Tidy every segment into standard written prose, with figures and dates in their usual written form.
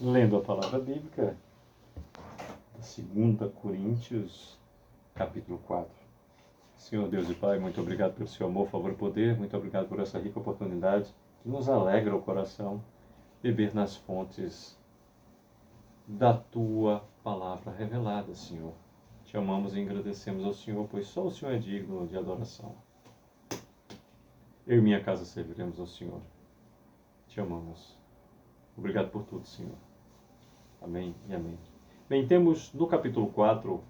Lendo a palavra bíblica, 2 Coríntios, capítulo 4. Senhor Deus e Pai, muito obrigado pelo seu amor, favor e poder, muito obrigado por essa rica oportunidade que nos alegra o coração beber nas fontes da Tua palavra revelada, Senhor. Te amamos e agradecemos ao Senhor, pois só o Senhor é digno de adoração. Eu e minha casa serviremos ao Senhor. Te amamos. Obrigado por tudo, Senhor. Amém e amém. Bem, temos no capítulo 4,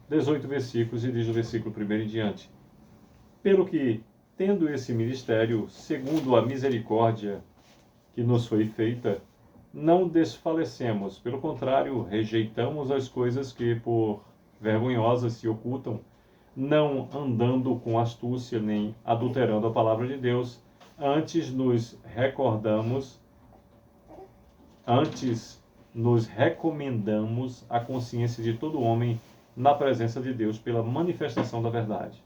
18 versículos, e diz o versículo 1 em diante. Pelo que, tendo esse ministério, segundo a misericórdia que nos foi feita, não desfalecemos, pelo contrário, rejeitamos as coisas que por vergonhosas se ocultam, não andando com astúcia nem adulterando a palavra de Deus, antes nos recomendamos a consciência de todo homem na presença de Deus pela manifestação da verdade.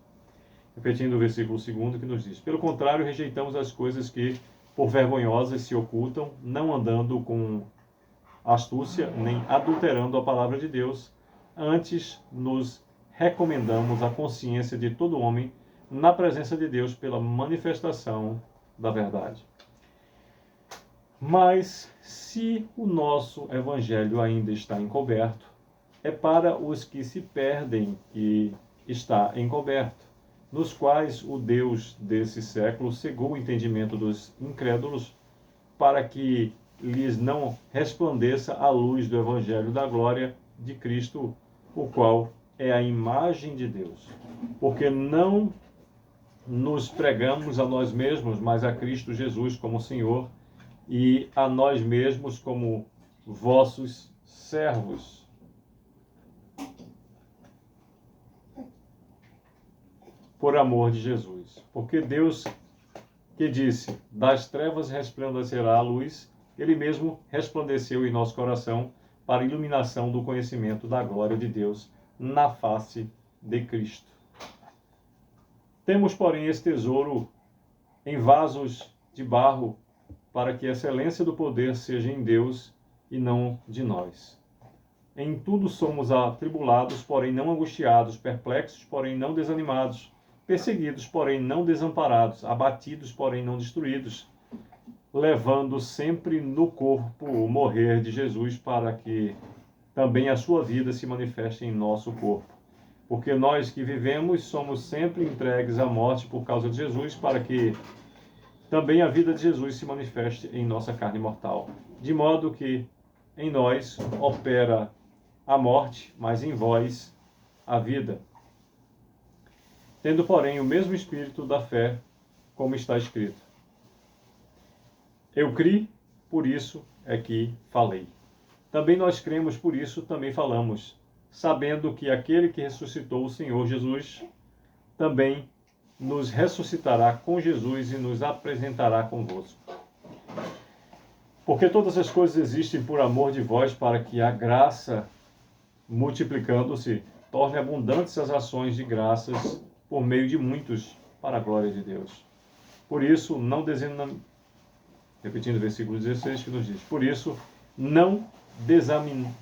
Repetindo o versículo 2 que nos diz: pelo contrário, rejeitamos as coisas que por vergonhosas se ocultam, não andando com astúcia nem adulterando a palavra de Deus, antes nos recomendamos a consciência de todo homem na presença de Deus pela manifestação da verdade. Mas, se o nosso evangelho ainda está encoberto, é para os que se perdem que está encoberto, nos quais o Deus desse século cegou o entendimento dos incrédulos, para que lhes não resplandeça a luz do evangelho da glória de Cristo, o qual é a imagem de Deus. Porque não nos pregamos a nós mesmos, mas a Cristo Jesus como Senhor, e a nós mesmos como vossos servos. Por amor de Jesus. Porque Deus, que disse, das trevas resplandecerá a luz, Ele mesmo resplandeceu em nosso coração para a iluminação do conhecimento da glória de Deus na face de Cristo. Temos, porém, esse tesouro em vasos de barro, para que a excelência do poder seja em Deus e não de nós. Em tudo somos atribulados, porém não angustiados, perplexos, porém não desanimados, perseguidos, porém não desamparados, abatidos, porém não destruídos, levando sempre no corpo o morrer de Jesus, para que também a sua vida se manifeste em nosso corpo. Porque nós que vivemos somos sempre entregues à morte por causa de Jesus, para que também a vida de Jesus se manifeste em nossa carne mortal. De modo que em nós opera a morte, mas em vós a vida. Tendo, porém, o mesmo espírito da fé, como está escrito: eu criei, por isso é que falei. Também nós cremos, por isso também falamos, sabendo que aquele que ressuscitou o Senhor Jesus também nos ressuscitará com Jesus e nos apresentará convosco. Porque todas as coisas existem por amor de vós, para que a graça, multiplicando-se, torne abundantes as ações de graças por meio de muitos, para a glória de Deus. Por isso, repetindo o versículo 16 que nos diz: por isso não desanimamos,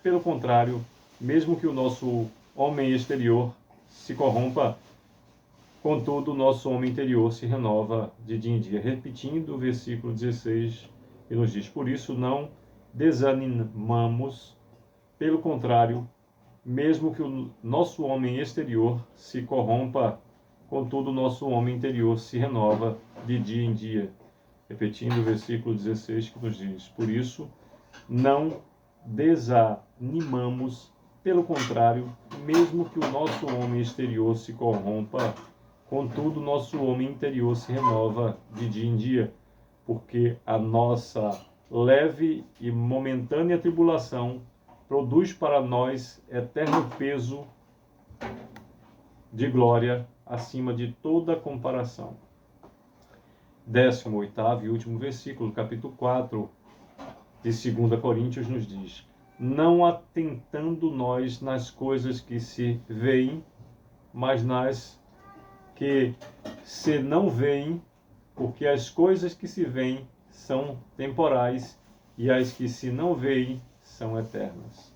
pelo contrário, mesmo que o nosso homem exterior se corrompa, contudo o nosso homem interior se renova de dia em dia. Repetindo o versículo 16 que nos diz: por isso não desanimamos, pelo contrário, mesmo que o nosso homem exterior se corrompa, contudo o nosso homem interior se renova de dia em dia. Repetindo o versículo 16 que nos diz: por isso não desanimamos, pelo contrário, mesmo que o nosso homem exterior se corrompa, contudo o nosso homem interior se renova de dia em dia, porque a nossa leve e momentânea tribulação produz para nós eterno peso de glória acima de toda comparação. 18º e último versículo, capítulo 4 de 2 Coríntios nos diz: não atentando nós nas coisas que se veem, mas nas que se não veem, porque as coisas que se veem são temporais e as que se não veem são eternas.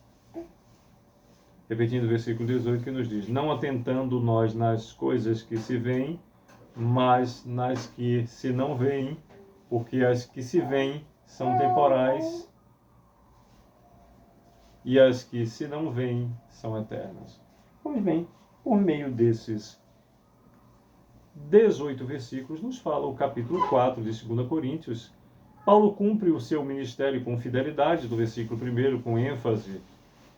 Repetindo o versículo 18 que nos diz: não atentando nós nas coisas que se veem, mas nas que se não veem, porque as que se veem são temporais e as que se não veem são eternas. Pois bem, por meio desses 18 versículos, nos fala o capítulo 4 de 2 Coríntios. Paulo cumpre o seu ministério com fidelidade, do versículo 1 com ênfase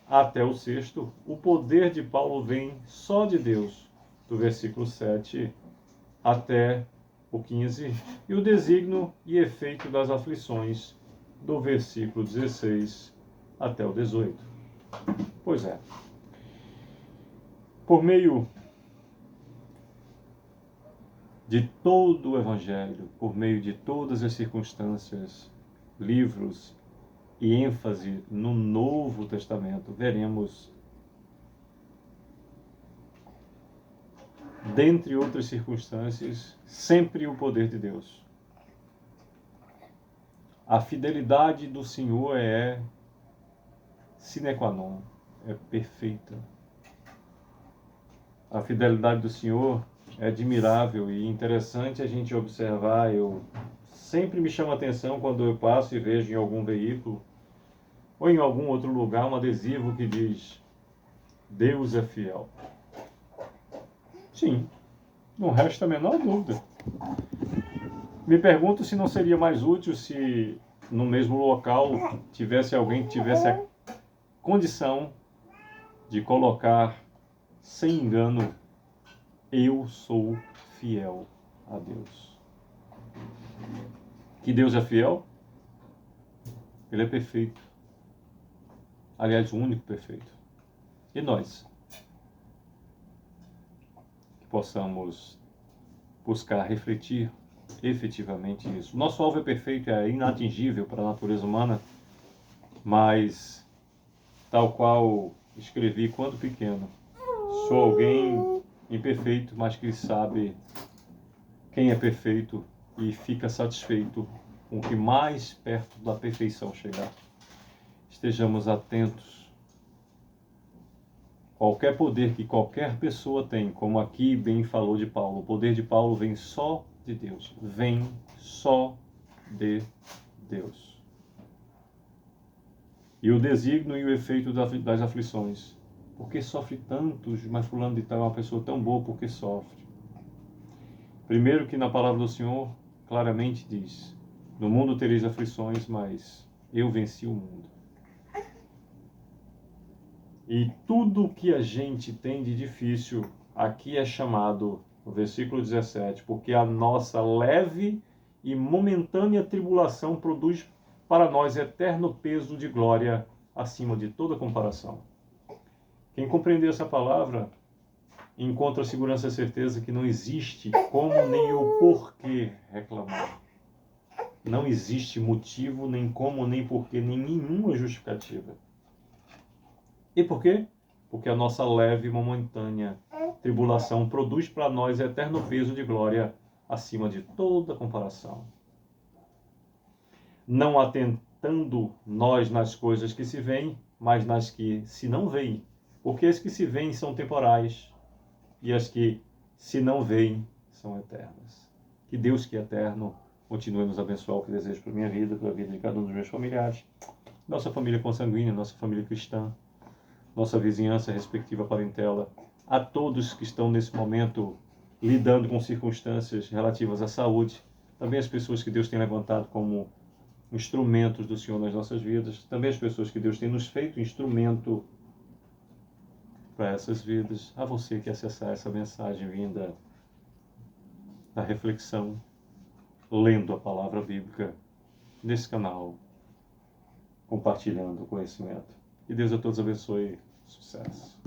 até o 6. O poder de Paulo vem só de Deus, do versículo 7 até o 15, e o desígnio e efeito das aflições, do versículo 16 até o 18. Pois é, por meio de todo o Evangelho, por meio de todas as circunstâncias, livros e ênfase no Novo Testamento, veremos, dentre outras circunstâncias, sempre o poder de Deus. A fidelidade do Senhor é sine qua non, é perfeita. A fidelidade do Senhor é admirável e interessante a gente observar. Eu sempre me chama a atenção quando eu passo e vejo em algum veículo ou em algum outro lugar um adesivo que diz: Deus é fiel. Sim, não resta a menor dúvida. Me pergunto se não seria mais útil se no mesmo local tivesse alguém que tivesse a condição de colocar sem engano: eu sou fiel a Deus. Que Deus é fiel? Ele é perfeito. Aliás, o único perfeito. E nós? Que possamos buscar refletir efetivamente isso. Nosso alvo é perfeito, é inatingível para a natureza humana, mas, tal qual escrevi quando pequeno, sou alguém imperfeito, mas que sabe quem é perfeito e fica satisfeito com o que mais perto da perfeição chegar. Estejamos atentos. Qualquer poder que qualquer pessoa tem, como aqui bem falou de Paulo, o poder de Paulo vem só de Deus. Vem só de Deus. E o desígnio e o efeito das aflições. Por que sofre tantos? Mas fulano de tal é uma pessoa tão boa, por que sofre? Primeiro que na palavra do Senhor claramente diz: no mundo tereis aflições, mas eu venci o mundo. E tudo que a gente tem de difícil, aqui é chamado, no versículo 17, porque a nossa leve e momentânea tribulação produz para nós eterno peso de glória acima de toda comparação. Quem compreender essa palavra encontra a segurança e certeza que não existe como nem o porquê reclamar. Não existe motivo, nem como, nem porquê, nem nenhuma justificativa. E por quê? Porque a nossa leve e momentânea tribulação produz para nós eterno peso de glória acima de toda comparação. Não atentando nós nas coisas que se veem, mas nas que se não veem. Porque as que se veem são temporais e as que se não veem são eternas. Que Deus, que é eterno, continue a nos abençoar, o que desejo para a minha vida, para a vida de cada um dos meus familiares, nossa família consanguínea, nossa família cristã, nossa vizinhança, respectiva parentela, a todos que estão nesse momento lidando com circunstâncias relativas à saúde, também as pessoas que Deus tem levantado como instrumentos do Senhor nas nossas vidas, também as pessoas que Deus tem nos feito instrumento para essas vidas, a você que acessar essa mensagem vinda da reflexão, lendo a palavra bíblica nesse canal, compartilhando o conhecimento. Que Deus a todos abençoe. Sucesso.